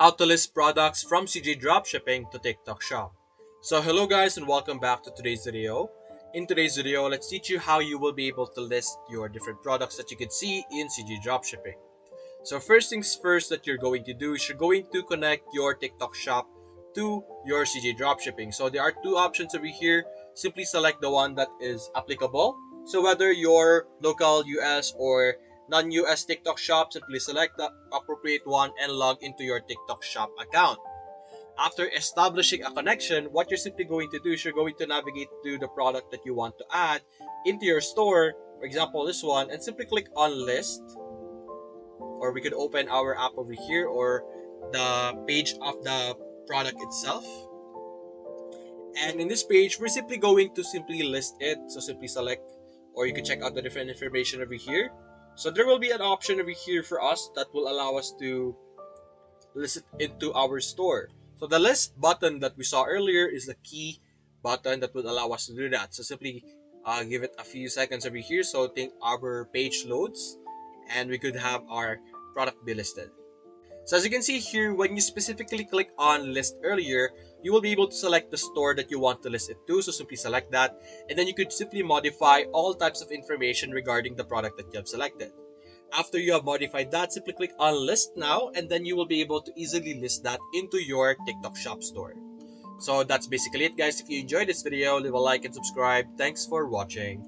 How to list products from CG Dropshipping to TikTok Shop. So hello guys and welcome back to today's video. In today's video, let's teach you how you will be able to list your different products that you can see in CG Dropshipping. So first things first that you're going to do is you're going to connect your TikTok Shop to your CG Dropshipping. So there are two options over here. Simply select the one that is applicable. So whether your local US or non-US TikTok shop, simply select the appropriate one and log into your TikTok Shop account. After establishing a connection, what you're simply going to do is you're going to navigate to the product that you want to add into your store, for example this one, and simply click on list, or we could open our app over here or the page of the product itself. And in this page, we're simply going to simply list it. So simply select, or you can check out the different information over here. So there will be an option over here for us that will allow us to list it into our store. So the list button that we saw earlier is the key button that would allow us to do that. So simply give it a few seconds over here. So think our page loads and we could have our product be listed. So as you can see here, when you specifically click on list earlier, you will be able to select the store that you want to list it to. So simply select that, and then you could simply modify all types of information regarding the product that you have selected. After you have modified that, simply click on list now, and then you will be able to easily list that into your TikTok shop store. So that's basically it guys. If you enjoyed this video, leave a like and subscribe. Thanks for watching.